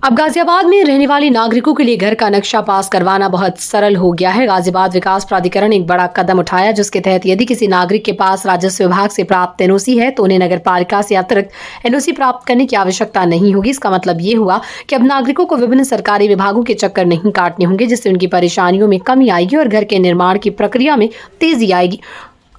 अब गाजियाबाद में रहने वाले नागरिकों के लिए घर का नक्शा पास करवाना बहुत सरल हो गया है। गाजियाबाद विकास प्राधिकरण एक बड़ा कदम उठाया, जिसके तहत यदि किसी नागरिक के पास राजस्व विभाग से प्राप्त एनओसी है तो उन्हें नगर पालिका से अतिरिक्त एनओसी प्राप्त करने की आवश्यकता नहीं होगी। इसका मतलब ये हुआ कि अब नागरिकों को विभिन्न सरकारी विभागों के चक्कर नहीं काटने होंगे, जिससे उनकी परेशानियों में कमी आएगी और घर के निर्माण की प्रक्रिया में तेजी आएगी।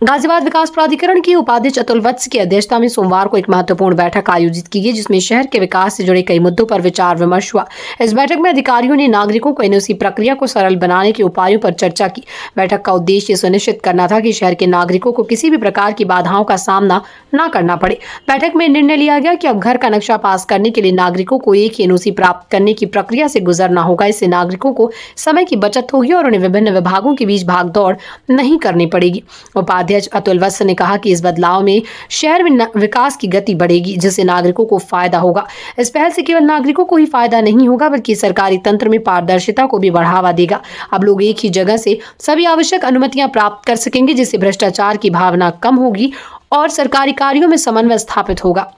गाजियाबाद विकास प्राधिकरण के उपाध्यक्ष अतुल वत्स की अध्यक्षता में सोमवार को एक महत्वपूर्ण बैठक आयोजित की गई, जिसमें शहर के विकास से जुड़े कई मुद्दों पर विचार विमर्श हुआ। इस बैठक में अधिकारियों ने नागरिकों को एनओसी प्रक्रिया को सरल बनाने के उपायों पर चर्चा की। बैठक का उद्देश्य सुनिश्चित करना था कि शहर के नागरिकों को किसी भी प्रकार की बाधाओं का सामना न करना पड़े। बैठक में निर्णय लिया गया कि अब घर का नक्शा पास करने के लिए नागरिकों को एक एनओसी प्राप्त करने की प्रक्रिया से गुजरना होगा। इससे नागरिकों को समय की बचत होगी और उन्हें विभिन्न विभागों के बीच भागदौड़ नहीं करनी पड़ेगी। उपाध्यक्ष अतुल वत्स ने कहा कि इस बदलाव में शहर में विकास की गति बढ़ेगी, जिससे नागरिकों को फायदा होगा। इस पहल से केवल नागरिकों को ही फायदा नहीं होगा, बल्कि सरकारी तंत्र में पारदर्शिता को भी बढ़ावा देगा। अब लोग एक ही जगह से सभी आवश्यक अनुमतियां प्राप्त कर सकेंगे, जिससे भ्रष्टाचार की भावना कम होगी और सरकारी कार्यों में समन्वय स्थापित होगा।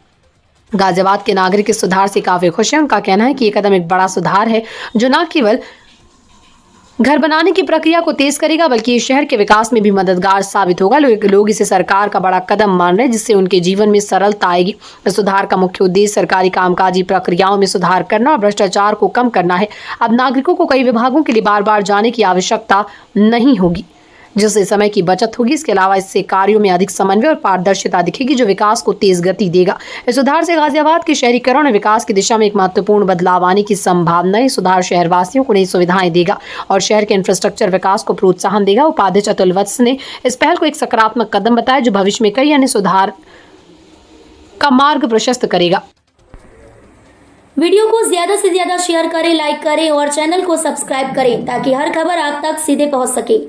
गाजियाबाद के नागरिक इस सुधार से काफी खुश हैं। उनका कहना है कि यह कदम एक बड़ा सुधार है, जो न केवल घर बनाने की प्रक्रिया को तेज करेगा, बल्कि ये शहर के विकास में भी मददगार साबित होगा। लोग इसे सरकार का बड़ा कदम मान रहे हैं, जिससे उनके जीवन में सरलता आएगी। इस सुधार का मुख्य उद्देश्य सरकारी कामकाजी प्रक्रियाओं में सुधार करना और भ्रष्टाचार को कम करना है। अब नागरिकों को कई विभागों के लिए बार बार जाने की आवश्यकता नहीं होगी, जिससे समय की बचत होगी। इसके अलावा इससे कार्यों में अधिक समन्वय और पारदर्शिता दिखेगी, जो विकास को तेज गति देगा। इस सुधार से गाजियाबाद के शहरीकरण और विकास की दिशा में एक महत्वपूर्ण बदलाव आने की संभावना है। सुधार शहरवासियों को नई सुविधाएं देगा और शहर के इंफ्रास्ट्रक्चर विकास को प्रोत्साहन देगा। उपाध्यक्ष अतुल वत्स ने इस पहल को एक सकारात्मक कदम बताया, जो भविष्य में कई अन्य सुधार का मार्ग प्रशस्त करेगा। वीडियो को ज्यादा से ज्यादा शेयर करें, लाइक करें और चैनल को सब्सक्राइब करें, ताकि हर खबर आप तक सीधे पहुंच सके।